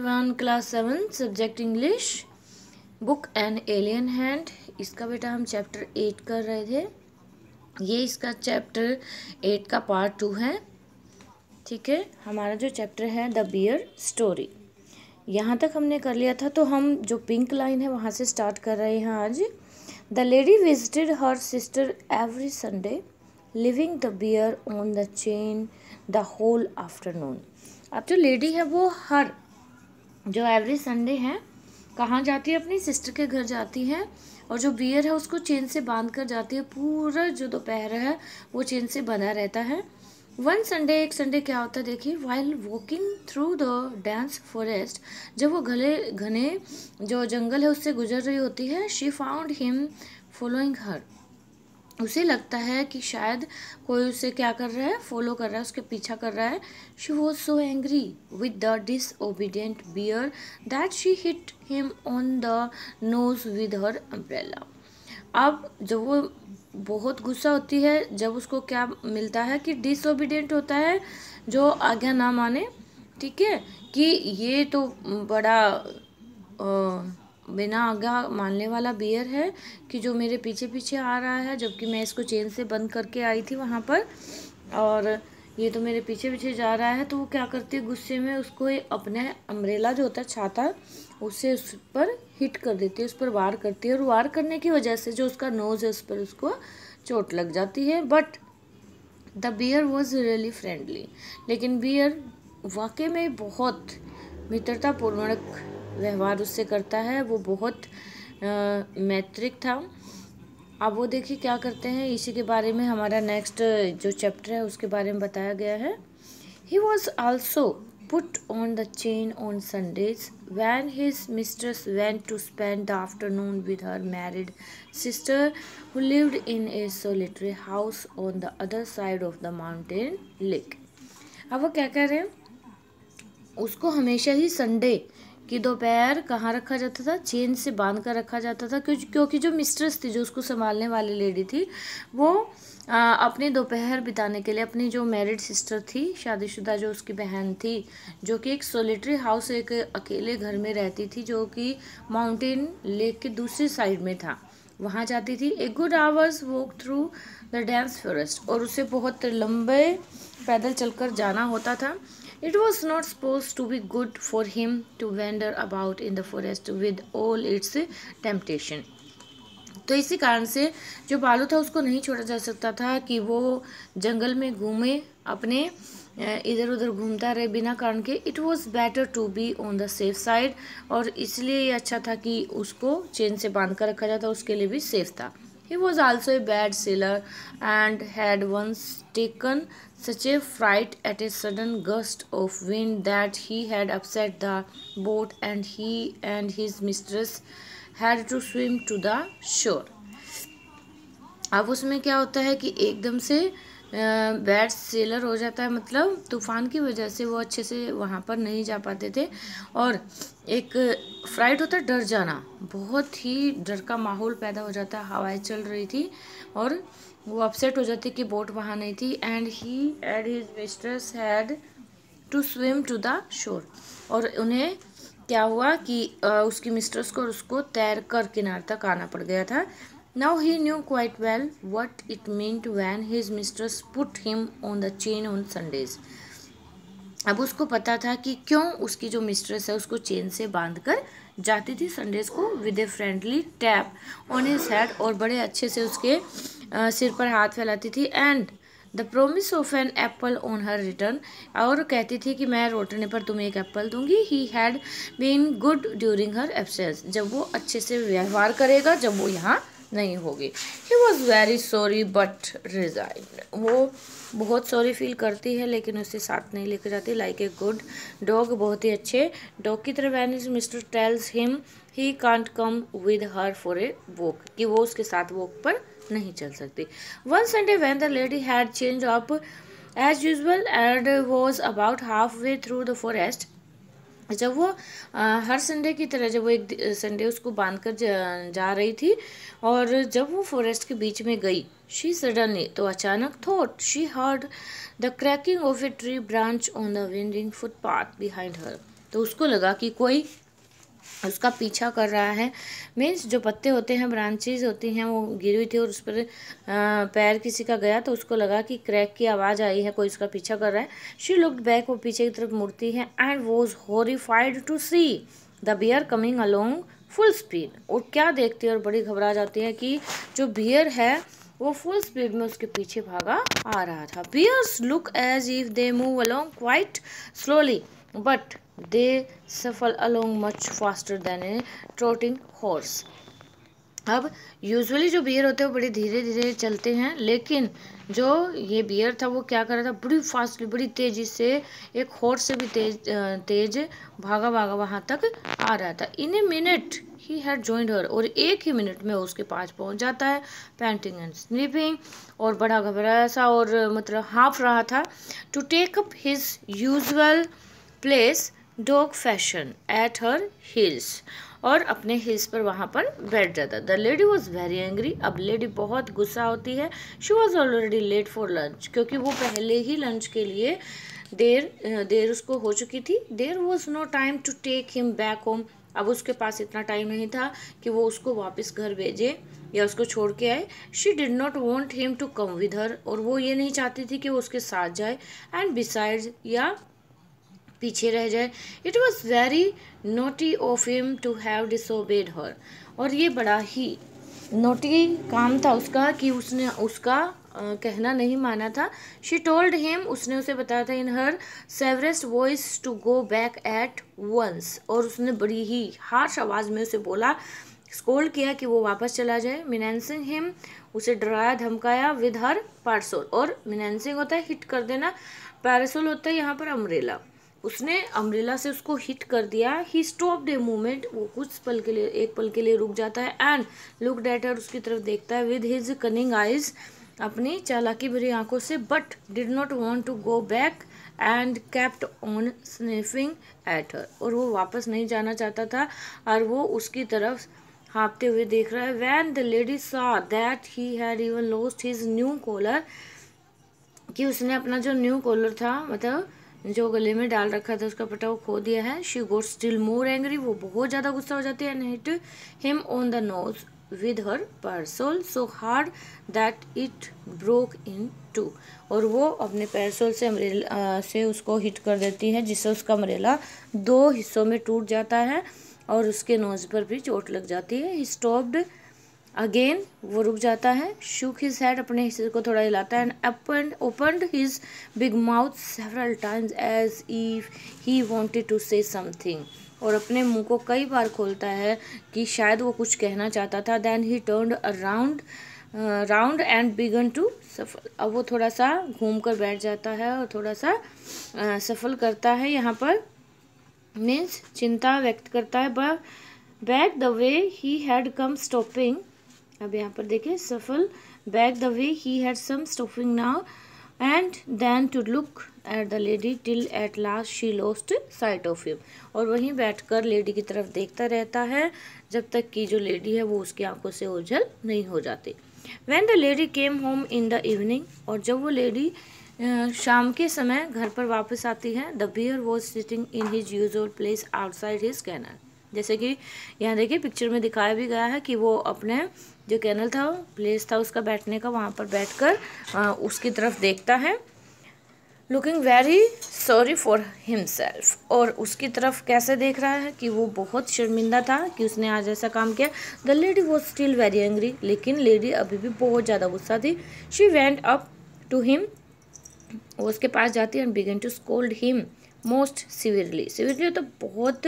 Everyone, class 7 subject English, book an alien hand. इसका बेटा हम चैप्टर 8 कर रहे थे। ये इसका चैप्टर 8 का पार्ट 2 है। ठीक है, हमारा जो चैप्टर है द बियर स्टोरी, यहाँ तक हमने कर लिया था। तो हम जो पिंक लाइन है वहाँ से स्टार्ट कर रहे हैं आज। The lady visited her sister every Sunday, leaving the bear on the chain the whole afternoon. अब जो लेडी है वो हर जो एवरी संडे है कहाँ जाती है? अपनी सिस्टर के घर जाती है, और जो बियर है उसको चेन से बांध कर जाती है। पूरा जो दोपहर है वो चेन से बंधा रहता है। वन संडे, एक संडे क्या होता है देखिए, while walking through the dense forest, जब वो घने जो जंगल है उससे गुजर रही होती है, she found him following her. उसे लगता है कि शायद कोई उसे क्या कर रहा है, फॉलो कर रहा है, उसके पीछा कर रहा है। She was so angry with the disobedient bear that she hit him on the nose with her umbrella. अब जब वो बहुत गुस्सा होती है, जब उसको क्या मिलता है कि डिसओबीडियंट होता है, जो आज्ञा ना माने। ठीक है, कि ये तो बड़ा बिना आज्ञा मानने वाला बियर है कि जो मेरे पीछे पीछे आ रहा है, जबकि मैं इसको चेन से बंद करके आई थी वहाँ पर, और ये तो मेरे पीछे पीछे जा रहा है। तो वो क्या करती है, गुस्से में उसको अपने अम्ब्रेला जो होता है, छाता, उससे उस पर हिट कर देती है, उस पर वार करती है, और वार करने की वजह से जो उसका नोज है उस पर उसको चोट लग जाती है। But the bear was really friendly, लेकिन बियर वाकई में बहुत मित्रतापूर्वक व्यवहार उससे करता है, वो बहुत मैत्रिक था। अब वो देखिए क्या करते हैं, इसी के बारे में हमारा नेक्स्ट जो चैप्टर है उसके बारे में बताया गया है। He was also put on the chain on Sundays when his mistress went to spend the afternoon with her married sister who lived in a solitary house on the other side of the mountain lake। अब वो क्या कह रहे हैं, उसको हमेशा ही Sunday कि दोपहर कहाँ रखा जाता था? चेन से बांध कर रखा जाता था, क्योंकि जो मिस्ट्रेस थी, जो उसको संभालने वाली लेडी थी, वो अपने दोपहर बिताने के लिए अपनी जो मैरिड सिस्टर थी, शादीशुदा जो उसकी बहन थी, जो कि एक सोलिटरी हाउस, एक अकेले घर में रहती थी, जो कि माउंटेन लेक के दूसरी साइड में था, वहाँ जाती थी। A good hours walk through the dense forest, और उसे बहुत लंबे पैदल चलकर जाना होता था। It was not supposed to be good for him to wander about in the forest with all its temptation। तो इसी कारण से जो बालू था उसको नहीं छोड़ा जा सकता था कि वो जंगल में घूमे, अपने इधर उधर घूमता रहे बिना कारण के। It was better to be on the safe side, और इसलिए ये अच्छा था कि उसको चेन से बांध कर रखा जाता, उसके लिए भी सेफ था। He was also a bad sailor and had once taken such a fright at a sudden gust of wind that he had upset the boat and he and his mistress had to swim to the shore। अब उसमें क्या होता है कि एकदम से bad seller हो जाता है, मतलब तूफान की वजह से वो अच्छे से वहाँ पर नहीं जा पाते थे, और एक फ्राइट होता है डर जाना, बहुत ही डर का माहौल पैदा हो जाता है। हवाएं चल रही थी और वो अपसेट हो जाती कि बोट वहाँ नहीं थी। And he and his mistress had to swim to the shore, और उन्हें क्या हुआ कि उसकी मिस्ट्रेस को उसको तैर कर किनारे तक आना पड़ गया था। Now he knew quite well what it meant when his mistress put him on the chain on Sundays। अब उसको पता था कि क्यों उसकी जो मिस्ट्रेस है उसको चेन से बांध कर जाती थी संडेज को, with a friendly tap on his head, और बड़े अच्छे से उसके सिर पर हाथ फैलाती थी। And the promise of an apple on her return, और कहती थी कि मैं लौटने पर तुम्हें एक एप्पल दूंगी। He had been good during her absence, जब वो अच्छे से व्यवहार करेगा जब वो यहाँ नहीं होगी। He was very sorry but resigned, वो बहुत सॉरी फील करती है लेकिन उसे साथ नहीं लेकर जाती। लाइक ए गुड डॉग, बहुत ही अच्छे डॉग की तरह। When his mister tells him he can't come with her for a walk, कि वो उसके साथ वॉक पर नहीं चल सकती। One Sunday when the lady had chained up as usual and was about half way through the forest, जब वो हर संडे की तरह जब वो एक संडे उसको बांध कर जा रही थी, और जब वो फॉरेस्ट के बीच में गई, शी सडनली, तो अचानक, thought she heard the cracking of a tree branch on the winding footpath behind her, तो उसको लगा कि कोई उसका पीछा कर रहा है। मीन्स जो पत्ते होते हैं, ब्रांचेज होती हैं, वो गिरी हुई थी और उस पर पैर किसी का गया, तो उसको लगा कि क्रैक की आवाज़ आई है, कोई उसका पीछा कर रहा है। शी लुक्ड बैक, वो पीछे की तरफ मुड़ती है and was horrified to see the bear coming along full speed. और क्या देखती है और बड़ी घबरा जाती है कि जो बियर है वो फुल स्पीड में उसके पीछे भागा आ रहा था। Bears look as if they move along quite slowly but they shuffle along much faster than a trotting horse. अब यूजुअली जो बियर होते हैं वो बड़े धीरे धीरे चलते हैं, लेकिन जो ये बियर था वो क्या कर रहा था, बड़ी फास्टली, बड़ी तेज़ी से, एक हॉर्स से भी तेज भागा भागा वहाँ तक आ रहा था। In a minute he had joined her, और एक ही मिनट में उसके पास पहुँच जाता है, पैंटिंग एंड स्नीपिंग, और बड़ा घबराया सा और मतलब हाँफ रहा था। To take up his usual place dog fashion at her heels, और अपने हिल्स पर वहाँ पर बैठ जाता। The lady was very angry, अब लेडी बहुत गुस्सा होती है। She was already late for lunch, क्योंकि वो पहले ही लंच के लिए देर उसको हो चुकी थी। There was no time to take him back home, अब उसके पास इतना टाइम नहीं था कि वो उसको वापस घर भेजे या उसको छोड़ के आए। She did not want him to come with her, और वो ये नहीं चाहती थी कि वो उसके साथ जाए, एंड बिसाइड्स या पीछे रह जाए। It was very naughty of him to have disobeyed her, और ये बड़ा ही नोटी काम था उसका कि उसने उसका कहना नहीं माना था। शी टोल्ड हिम, उसने उसे बताया था in her severest voice to go back at once, और उसने बड़ी ही हार्श आवाज़ में उसे बोला, स्कोल्ड किया कि वो वापस चला जाए। मिनेंसिंग हिम, उसे डराया धमकाया विद हर पार्सोल, और मिनेंसिंग होता है हिट कर देना, पैरासोल होता है यहाँ पर अम्ब्रेला, उसने अम्ब्रेला से उसको हिट कर दिया। ही स्टॉप्ड ए मोमेंट, वो कुछ पल के लिए, एक पल के लिए रुक जाता है, एंड लुक्ड एट हर, उसकी तरफ देखता है विद हिज कनिंग आइज, अपनी चालाकी भरी आंखों से, but did not want to go back and kept on sniffing at her, और वो वापस नहीं जाना चाहता था और वो उसकी तरफ हाँपते हुए देख रहा है। When the lady saw that he had even lost his new collar, कि उसने अपना जो न्यू कॉलर था, मतलब जो गले में डाल रखा था उसका पट्टा, वो खो दिया है। She got still more angry, वो बहुत ज़्यादा गुस्सा हो जाती है, and hit him on the nose with her parasol so hard that it broke in two, और वो अपने पैरसोल से अम्ब्रेला से उसको हिट कर देती है, जिससे उसका अम्ब्रेला 2 हिस्सों में टूट जाता है और उसके नोज पर भी चोट लग जाती है। ही स्टॉप्ड अगेन, वो रुक जाता है। शूक हिज हेड, अपने हिस्से को थोड़ा हिलाता है, and opened his big mouth several times as if he wanted to say something, और अपने मुंह को कई बार खोलता है कि शायद वो कुछ कहना चाहता था। Then he turned round and began to shuffle, अब वो थोड़ा सा घूम कर बैठ जाता है और थोड़ा सा सफल करता है, यहाँ पर मीन्स चिंता व्यक्त करता है। Back the way he had come stopping, अब यहाँ पर देखिए shuffle, back the way he had some stopping now and then to look at the lady till at last she lost sight of him, और वहीं बैठकर lady की तरफ देखता रहता है जब तक कि जो लेडी है वो उसकी आंखों से ओझल नहीं हो जाती। When the lady came home in the evening, और जब वो लेडी शाम के समय घर पर वापस आती है, the bear was sitting in his usual place outside his kennel, जैसे कि यहाँ देखिए पिक्चर में दिखाया भी गया है कि वो अपने जो कैनल था, प्लेस था उसका बैठने का, वहाँ पर बैठकर उसकी तरफ देखता है, looking very sorry for himself, और उसकी तरफ कैसे देख रहा है कि वो बहुत शर्मिंदा था कि उसने आज ऐसा काम किया। The lady was still very angry, लेकिन लेडी अभी भी बहुत ज़्यादा गुस्सा थी। She went up to him, वो उसके पास जाती है, and began to scold him most severely तो बहुत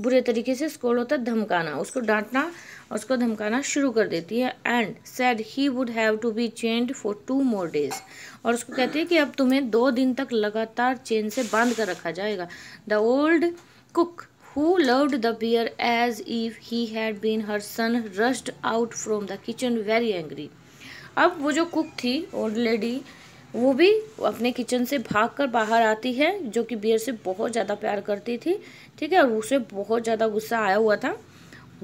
बुरे तरीके से स्कोल्ड होता है, धमकाना, उसको डांटना और उसको धमकाना शुरू कर देती है। And said he would have to be chained for 2 more days, और उसको कहती है कि अब तुम्हें 2 दिन तक लगातार चेन से बांध कर रखा जाएगा। The old cook who loved the bear as if he had been her son rushed out from the kitchen very angry, अब वो जो कुक थी ओल्ड लेडी, वो भी अपने किचन से भागकर बाहर आती है, जो कि बियर से बहुत ज़्यादा प्यार करती थी, ठीक है, और उसे बहुत ज़्यादा गुस्सा आया हुआ था।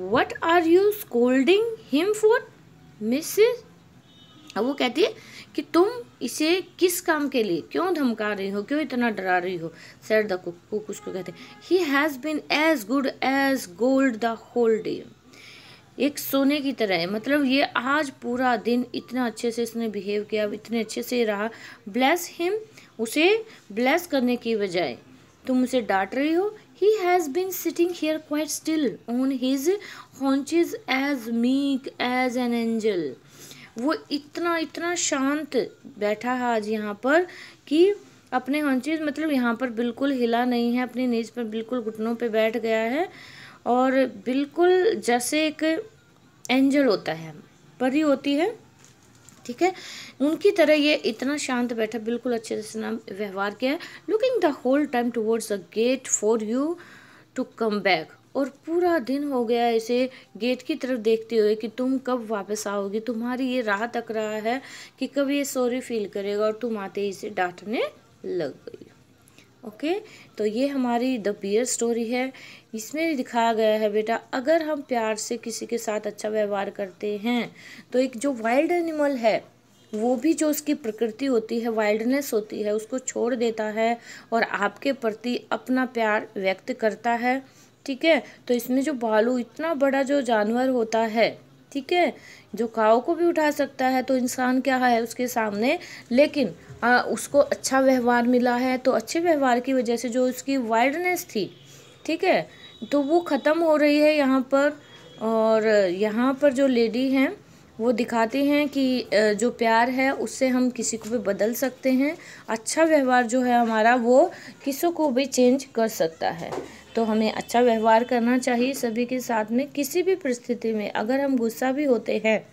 What are you scolding him for, Mrs? अब वो कहती है कि तुम इसे किस काम के लिए क्यों धमका रही हो, क्यों इतना डरा रही हो। सेड द कुक, उसको कहते हैं he has been as good as gold the whole day, एक सोने की तरह है, मतलब ये आज पूरा दिन इतना अच्छे से इसने बिहेव किया, इतने अच्छे से रहा। ब्लेस हिम, उसे ब्लेस करने की बजाय तुम उसे डांट रही हो। He has been sitting here quite still on his haunches as meek as an angel, वो इतना इतना शांत बैठा है आज यहाँ पर कि अपने हॉन्चेस मतलब यहाँ पर बिल्कुल हिला नहीं है, अपनी नीज पर बिल्कुल घुटनों पे बैठ गया है और बिल्कुल जैसे एक एंजल होता है, परी होती है, ठीक है, उनकी तरह ये इतना शांत बैठा, बिल्कुल अच्छे से ना व्यवहार किया है। Looking the whole time towards the gate for you to come back, और पूरा दिन हो गया इसे गेट की तरफ देखते हुए कि तुम कब वापस आओगी, तुम्हारी ये राह तक रहा है कि कब ये सॉरी फील करेगा, और तुम आते ही इसे डांटने लग गई। ओके, तो ये हमारी द बियर स्टोरी है। इसमें दिखाया गया है बेटा, अगर हम प्यार से किसी के साथ अच्छा व्यवहार करते हैं तो एक जो वाइल्ड एनिमल है वो भी जो उसकी प्रकृति होती है, वाइल्डनेस होती है, उसको छोड़ देता है और आपके प्रति अपना प्यार व्यक्त करता है। ठीक है, तो इसमें जो भालू इतना बड़ा जो जानवर होता है, ठीक है, जो काऊ को भी उठा सकता है, तो इंसान क्या है उसके सामने, लेकिन उसको अच्छा व्यवहार मिला है, तो अच्छे व्यवहार की वजह से जो उसकी वाइल्डनेस थी, ठीक है, तो वो ख़त्म हो रही है यहाँ पर। और यहाँ पर जो लेडी हैं वो दिखाती हैं कि जो प्यार है उससे हम किसी को भी बदल सकते हैं, अच्छा व्यवहार जो है हमारा वो किसी को भी चेंज कर सकता है। तो हमें अच्छा व्यवहार करना चाहिए सभी के साथ में, किसी भी परिस्थिति में। अगर हम गुस्सा भी होते हैं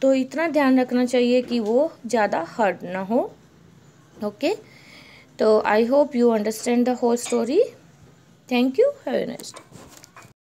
तो इतना ध्यान रखना चाहिए कि वो ज़्यादा हर्ट ना हो। ओके, तो I hope you understand the whole story. Thank you, have a nice day.